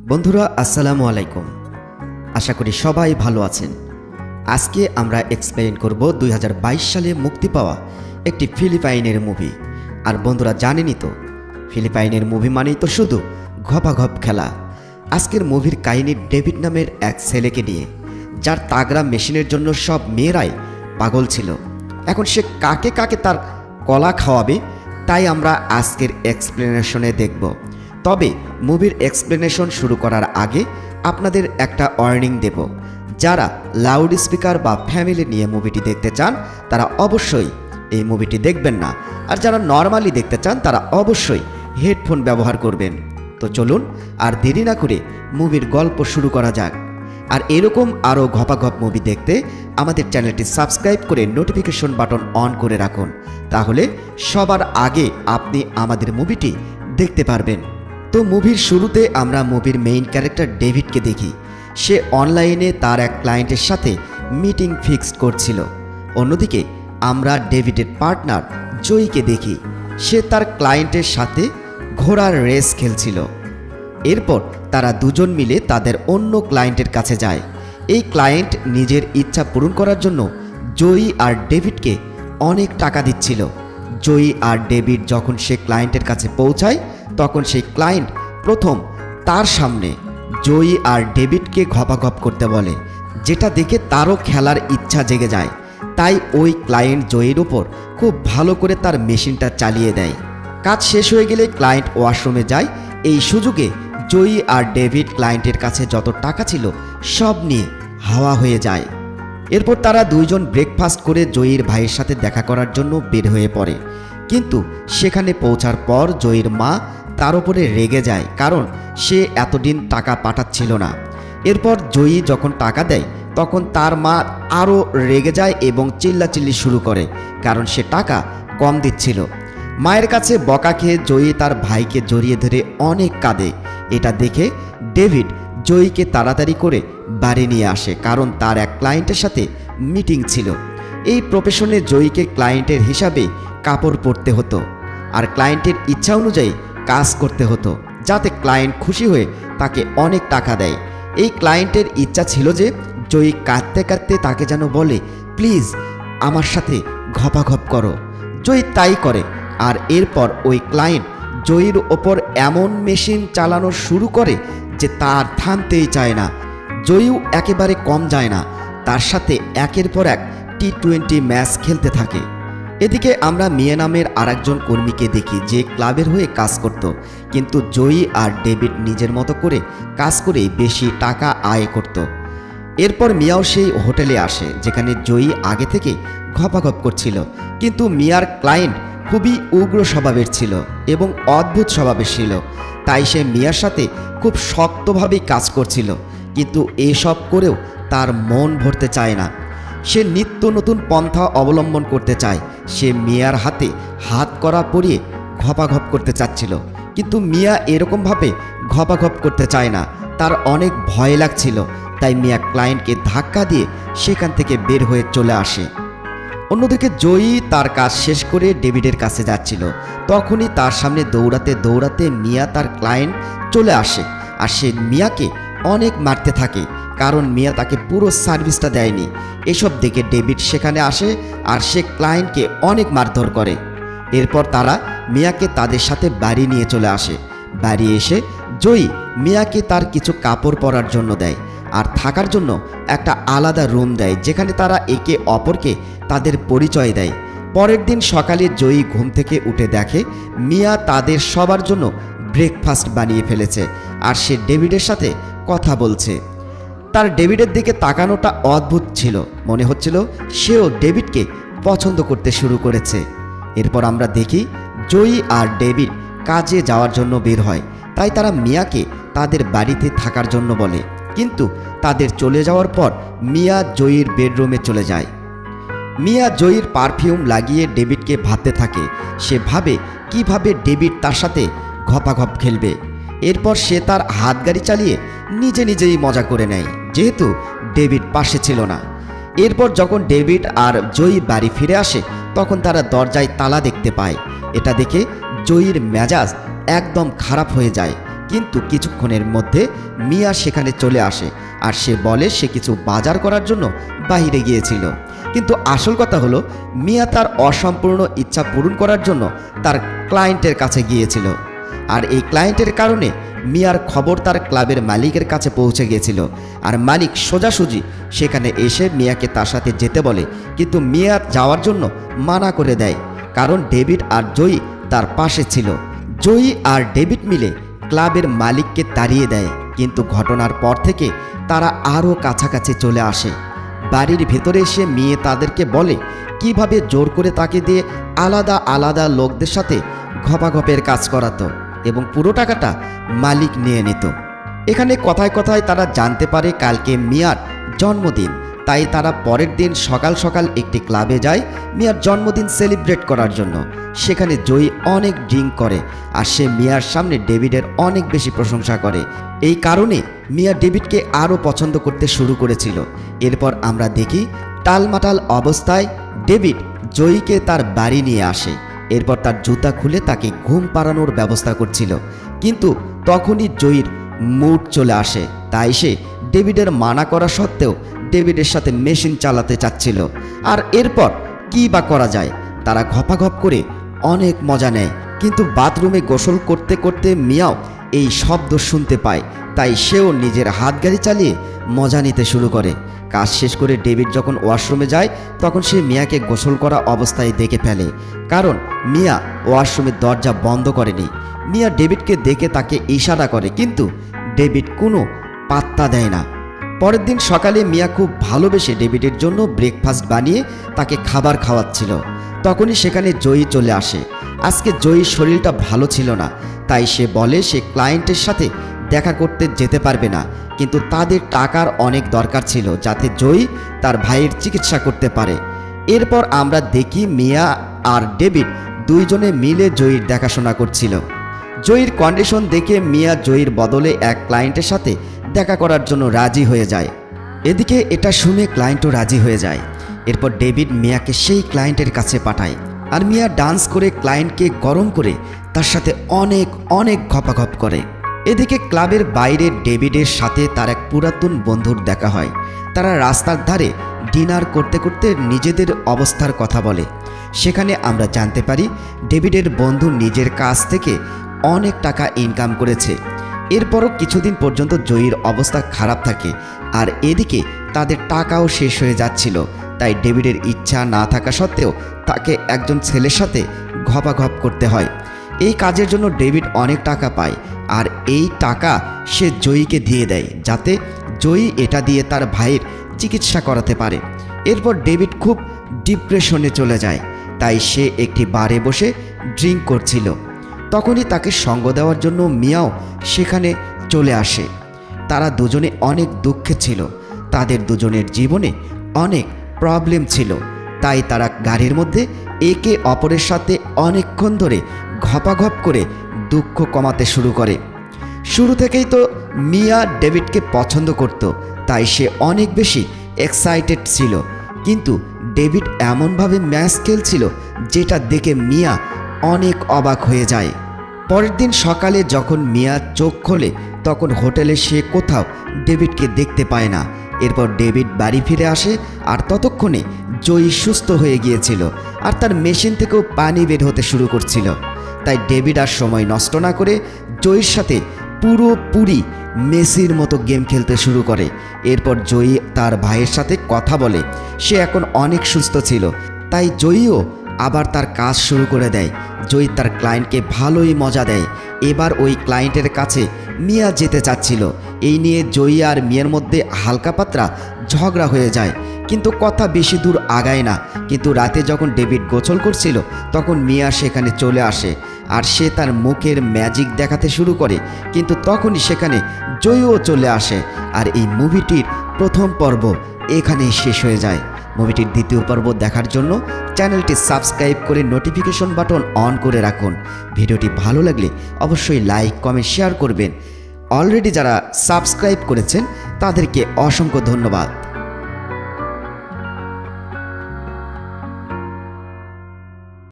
বন্ধুরা আসসালামু আলাইকুম। আশা করি সবাই ভালো আছেন। আজকে আমরা এক্সপ্লেইন করব 2022 সালে মুক্তি পাওয়া একটি ফিলিপাইনের মুভি। আর বন্ধুরা জানেনই তো, ফিলিপাইনের মুভি মানেই তো শুধু ঘপাঘপ খেলা। আজকের মুভির কাহিনী ডেভিড নামের এক ছেলেকে নিয়ে, যার তাগড়া মেশিনের জন্য সব মেয়েরাই পাগল ছিল। এখন সে কাকে কাকে তার কলা খাওয়াবে, তাই আমরা আজকের এক্সপ্লেনেশনে দেখব। তবে মুভির এক্সপ্লেনেশন শুরু করার আগে আপনাদের একটা ওয়ার্নিং দেব। যারা লাউড স্পিকার বা ফ্যামিলি নিয়ে মুভিটি দেখতে চান তারা অবশ্যই এই মুভিটি দেখবেন না, আর যারা নর্মালি দেখতে চান তারা অবশ্যই হেডফোন ব্যবহার করবেন। তো চলুন আর দেরি না করে মুভির গল্প শুরু করা যাক। আর এরকম আরও ঘপাঘপ মুভি দেখতে আমাদের চ্যানেলটি সাবস্ক্রাইব করে নোটিফিকেশন বাটন অন করে রাখুন, তাহলে সবার আগে আপনি আমাদের মুভিটি দেখতে পারবেন। তো মুভির শুরুতে আমরা মুভির মেইন ক্যারেক্টার ডেভিডকে দেখি। সে অনলাইনে তার এক ক্লায়েন্টের সাথে মিটিং ফিক্সড করছিল। অন্যদিকে আমরা ডেভিডের পার্টনার জয়ীকে দেখি। সে তার ক্লায়েন্টের সাথে ঘোড়ার রেস খেলছিল। এরপর তারা দুজন মিলে তাদের অন্য ক্লায়েন্টের কাছে যায়। এই ক্লায়েন্ট নিজের ইচ্ছা পূরণ করার জন্য জয়ী আর ডেভিডকে অনেক টাকা দিচ্ছিল। জয়ী আর ডেভিড যখন সে ক্লায়েন্টের কাছে পৌঁছায়, তখন সেই ক্লায়েন্ট প্রথম তার সামনে জয়ী আর ডেভিডকে ঘপাঘপ করতে বলে, যেটা দেখে তারও খেলার ইচ্ছা জেগে যায়। তাই ওই ক্লায়েন্ট জয়ীর ওপর খুব ভালো করে তার মেশিনটা চালিয়ে দেয়। কাজ শেষ হয়ে গেলে ক্লায়েন্ট ওয়াশরুমে যায়। এই সুযোগে জয়ী আর ডেভিড ক্লায়েন্টের কাছে যত টাকা ছিল সব নিয়ে হাওয়া হয়ে যায়। এরপর তারা দুইজন ব্রেকফাস্ট করে জয়ীর ভাইয়ের সাথে দেখা করার জন্য বের হয়ে পড়ে। কিন্তু সেখানে পৌঁছার পর জয়ীর মা তার উপরে রেগে যায়, কারণ সে এতদিন টাকা পাঠাচ্ছিল না। এরপর জয়ী যখন টাকা দেয় তখন তার মা আরও রেগে যায় এবং চিল্লাচিল্লি শুরু করে, কারণ সে টাকা কম দিচ্ছিল। মায়ের কাছে বকা খেয়ে জয়ী তার ভাইকে জড়িয়ে ধরে অনেক কাঁদে। এটা দেখে ডেভিড জয়ীকে তাড়াতাড়ি করে বাড়ি নিয়ে আসে, কারণ তার এক ক্লায়েন্টের সাথে মিটিং ছিল। এই প্রফেশনে জয়ীকে ক্লায়েন্টের হিসাবে কাপড় পরতে হতো আর ক্লায়েন্টের ইচ্ছা অনুযায়ী কাজ করতে হতো, যাতে ক্লায়েন্ট খুশি হয়ে তাকে অনেক টাকা দেয়। এই ক্লায়েন্টের ইচ্ছা ছিল যে জয়ী কাঁদতে কাঁদতে তাকে যেন বলে, প্লিজ আমার সাথে ঘপাঘপ করো। জয়ী তাই করে। আর এরপর ওই ক্লায়েন্ট জয়ীর ওপর এমন মেশিন চালানো শুরু করে যে তার থামতেই চায় না। জয়ীও একেবারে কম যায় না, তার সাথে একের পর এক টি-20 ম্যাচ খেলতে থাকে। এদিকে আমরা মিয়া নামের আরেকজন কর্মীকে দেখি, যে ক্লাবের হয়ে কাজ করত। কিন্তু জয়ী আর ডেভিড নিজের মতো করে কাজ করে বেশি টাকা আয় করত। এরপর মিয়াও সেই হোটেলে আসে যেখানে জয়ী আগে থেকে ঘপাঘপ করছিল। কিন্তু মিয়ার ক্লায়েন্ট খুবই উগ্র স্বভাবের ছিল এবং অদ্ভুত স্বভাবের ছিল, তাই সে মিয়ার সাথে খুব শক্তভাবেই কাজ করছিল। কিন্তু এসব করেও তার মন ভরতে চায় না। সে নিত্য নতুন পন্থা অবলম্বন করতে চায়। সে মিয়ার হাতে হাত করা পরিয়ে ঘপাঘপ করতে চাচ্ছিল, কিন্তু মিয়া এরকমভাবে ঘপাঘপ করতে চায় না। তার অনেক ভয় লাগছিল, তাই মিয়া ক্লায়েন্টকে ধাক্কা দিয়ে সেখান থেকে বের হয়ে চলে আসে। অন্যদিকে জয়ী তার কাজ শেষ করে ডেভিডের কাছে যাচ্ছিল। তখনই তার সামনে দৌড়াতে দৌড়াতে মিয়া তার ক্লায়েন্ট চলে আসে, আর সে মিয়াকে অনেক মারতে থাকে, কারণ মিয়া তাকে পুরো সার্ভিসটা দেয়নি। এসব দেখে ডেভিড সেখানে আসে আর সে ক্লায়েন্টকে অনেক মারধর করে। এরপর তারা মিয়াকে তাদের সাথে বাড়ি নিয়ে চলে আসে। বাড়ি এসে জয়ী মিয়াকে তার কিছু কাপড় পরার জন্য দেয় আর থাকার জন্য একটা আলাদা রুম দেয়, যেখানে তারা একে অপরকে তাদের পরিচয় দেয়। পরের দিন সকালে জয়ী ঘুম থেকে উঠে দেখে মিয়া তাদের সবার জন্য ব্রেকফাস্ট বানিয়ে ফেলেছে, আর সে ডেভিডের সাথে কথা বলছে। তার ডেভিডের দিকে তাকানোটা অদ্ভুত ছিল, মনে হচ্ছিল সেও ডেভিডকে পছন্দ করতে শুরু করেছে। এরপর আমরা দেখি জয়ী আর ডেভিড কাজে যাওয়ার জন্য বের হয়, তাই তারা মিয়াকে তাদের বাড়িতে থাকার জন্য বলে। কিন্তু তাদের চলে যাওয়ার পর মিয়া জয়ীর বেডরুমে চলে যায়। মিয়া জয়ীর পারফিউম লাগিয়ে ডেভিডকে ভাবতে থাকে। সে ভাবে কিভাবে ডেভিড তার সাথে ঘপাঘপ খেলবে। এরপর সে তার হাত গাড়ি চালিয়ে নিজে নিজেই মজা করে নেয়, যেহেতু ডেভিড পাশে ছিল না। এরপর যখন ডেভিড আর জয়ী বাড়ি ফিরে আসে, তখন তারা দরজায় তালা দেখতে পায়। এটা দেখে জয়ীর মেজাজ একদম খারাপ হয়ে যায়। কিন্তু কিছুক্ষণের মধ্যে মিয়া সেখানে চলে আসে আর সে বলে সে কিছু বাজার করার জন্য বাইরে গিয়েছিল। কিন্তু আসল কথা হলো মিয়া তার অসম্পূর্ণ ইচ্ছা পূরণ করার জন্য তার ক্লায়েন্টের কাছে গিয়েছিল। আর এই ক্লায়েন্টের কারণে মিয়ার খবর তার ক্লাবের মালিকের কাছে পৌঁছে গিয়েছিল। আর মালিক সোজাসুজি সেখানে এসে মিয়াকে তার সাথে যেতে বলে, কিন্তু মিয়া যাওয়ার জন্য মানা করে দেয়, কারণ ডেভিড আর জয়ী তার পাশে ছিল। জয়ী আর ডেভিড মিলে ক্লাবের মালিককে তাড়িয়ে দেয়, কিন্তু ঘটনার পর থেকে তারা আরও কাছাকাছি চলে আসে। বাড়ির ভেতরে এসে মেয়ে তাদেরকে বলে কিভাবে জোর করে তাকে দিয়ে আলাদা আলাদা লোকদের সাথে ঘপাঘপের কাজ করাতো এবং পুরো টাকাটা মালিক নিয়ে নিত। এখানে কথায় কথায় তারা জানতে পারে কালকে মিয়ার জন্মদিন, তাই তারা পরের দিন সকাল সকাল একটি ক্লাবে যায় মিয়ার জন্মদিন সেলিব্রেট করার জন্য। সেখানে জয়ী অনেক ড্রিঙ্ক করে আর সে মিয়ার সামনে ডেভিডের অনেক বেশি প্রশংসা করে। এই কারণে মিয়া ডেভিডকে আরও পছন্দ করতে শুরু করেছিল। এরপর আমরা দেখি টালমাটাল অবস্থায় ডেভিড জয়ীকে তার বাড়ি নিয়ে আসে। এরপর তার জুতা খুলে তাকে ঘুম পাড়ানোর ব্যবস্থা করছিল, কিন্তু তখনই জয়ীর মুড চলে আসে। তাই সে ডেভিডের মানা করা সত্ত্বেও ডেভিডের সাথে মেশিন চালাতে চাচ্ছিল। আর এরপর কি বা করা যায়, তারা ঘপাঘপ করে অনেক মজা নেয়। কিন্তু বাথরুমে গোসল করতে করতে মিয়াও এই শব্দ শুনতে পায়, তাই সেও নিজের হাত গাড়ি চালিয়ে মজা নিতে শুরু করে। কাজ শেষ করে ডেভিড যখন ওয়াশরুমে যায় তখন সে মিয়াকে গোসল করা অবস্থায় দেখে ফেলে, কারণ মিয়া ওয়াশরুমের দরজা বন্ধ করেনি। মিয়া ডেভিডকে দেখে তাকে ইশারা করে, কিন্তু ডেভিড কোনো পাত্তা দেয় না। পরের দিন সকালে মিয়া খুব ভালোবেসে ডেভিডের জন্য ব্রেকফাস্ট বানিয়ে তাকে খাবার খাওয়াচ্ছিল। তখনই সেখানে জয়ী চলে আসে। আজকে জয়ীর শরীরটা ভালো ছিল না, তাই সে বলে সে ক্লায়েন্টের সাথে দেখা করতে যেতে পারবে না, কিন্তু তাদের টাকার অনেক দরকার ছিল যাতে জয়ী তার ভাইয়ের চিকিৎসা করতে পারে। এরপর আমরা দেখি মিয়া আর ডেভিড দুইজনে মিলে জয়ীর দেখাশোনা করছিল। জয়ীর কন্ডিশন দেখে মিয়া জয়ীর বদলে এক ক্লায়েন্টের সাথে দেখা করার জন্য রাজি হয়ে যায়। এদিকে এটা শুনে ক্লায়েন্টও রাজি হয়ে যায়। এরপর ডেভিড মিয়াকে সেই ক্লায়েন্টের কাছে পাঠায় আর মিয়া ডান্স করে ক্লায়েন্টকে গরম করে তার সাথে অনেক অনেক ঘপাঘপ করে। এদিকে ক্লাবের বাইরে ডেভিডের সাথে তার এক পুরাতন বন্ধুর দেখা হয়। তারা রাস্তার ধারে ডিনার করতে করতে নিজেদের অবস্থার কথা বলে। সেখানে আমরা জানতে পারি ডেভিডের বন্ধু নিজের কাজ থেকে অনেক টাকা ইনকাম করেছে। এরপরও কিছুদিন পর্যন্ত জয়ীর অবস্থা খারাপ থাকে আর এদিকে তাদের টাকাও শেষ হয়ে যাচ্ছিল। তাই ডেভিডের ইচ্ছা না থাকা সত্ত্বেও তাকে একজন ছেলের সাথে ঘপাঘপ করতে হয়। এই কাজের জন্য ডেভিড অনেক টাকা পায় আর এই টাকা সে জয়ীকে দিয়ে দেয় যাতে জয়ী এটা দিয়ে তার ভাইয়ের চিকিৎসা করাতে পারে। এরপর ডেভিড খুব ডিপ্রেশনে চলে যায়, তাই সে একটি বারে বসে ড্রিঙ্ক করছিল। তখনই তাকে সঙ্গ দেওয়ার জন্য মিয়াও সেখানে চলে আসে। তারা দুজনে অনেক দুঃখে ছিল, তাদের দুজনের জীবনে অনেক প্রবলেম ছিল, তাই তারা গাড়ির মধ্যে একে অপরের সাথে অনেকক্ষণ ধরে ঘপাঘপ করে দুঃখ কমাতে শুরু করে। শুরু থেকেই তো মিয়া ডেভিডকে পছন্দ করত, তাই সে অনেক বেশি এক্সাইটেড ছিল। কিন্তু ডেভিড এমনভাবে ম্যাচ খেলছিল যেটা দেখে মিয়া অনেক অবাক হয়ে যায়। পরের দিন সকালে যখন মিয়া চোখ খোলে তখন হোটেলে সে কোথাও ডেভিডকে দেখতে পায় না। এরপর ডেভিড বাড়ি ফিরে আসে আর ততক্ষণে জয়ী সুস্থ হয়ে গিয়েছিল আর তার মেশিন থেকেও পানি বের হতে শুরু করছিল। তাই ডেভিড আর সময় নষ্ট না করে জয়ীর সাথে পুরোপুরি মেসির মতো গেম খেলতে শুরু করে। এরপর জয়ী তার ভাইয়ের সাথে কথা বলে, সে এখন অনেক সুস্থ ছিল, তাই জয়ীও আবার তার কাজ শুরু করে দেয়। জয়ী তার ক্লায়েন্টকে ভালোই মজা দেয়। এবার ওই ক্লায়েন্টের কাছে মিয়া যেতে চাচ্ছিল। এই নিয়ে জয়ী আর মিয়ার মধ্যে হালকা পাতলা ঝগড়া হয়ে যায়, কিন্তু কথা বেশি দূর আগায় না। কিন্তু রাতে যখন ডেভিড গোসল করছিল তখন মিয়া সেখানে চলে আসে আর সে তার মুখের ম্যাজিক দেখাতে শুরু করে, কিন্তু তখনই সেখানে জয়ীও চলে আসে। আর এই মুভিটির প্রথম পর্ব এখানেই শেষ হয়ে যায়। মুভিটির দ্বিতীয় পর্ব দেখার জন্য চ্যানেলটি সাবস্ক্রাইব করে নোটিফিকেশন বাটন অন করে রাখুন। ভিডিওটি ভালো লাগলে অবশ্যই লাইক কমেন্ট শেয়ার করবেন। অলরেডি যারা সাবস্ক্রাইব করেছেন তাদেরকে অসংখ্য ধন্যবাদ।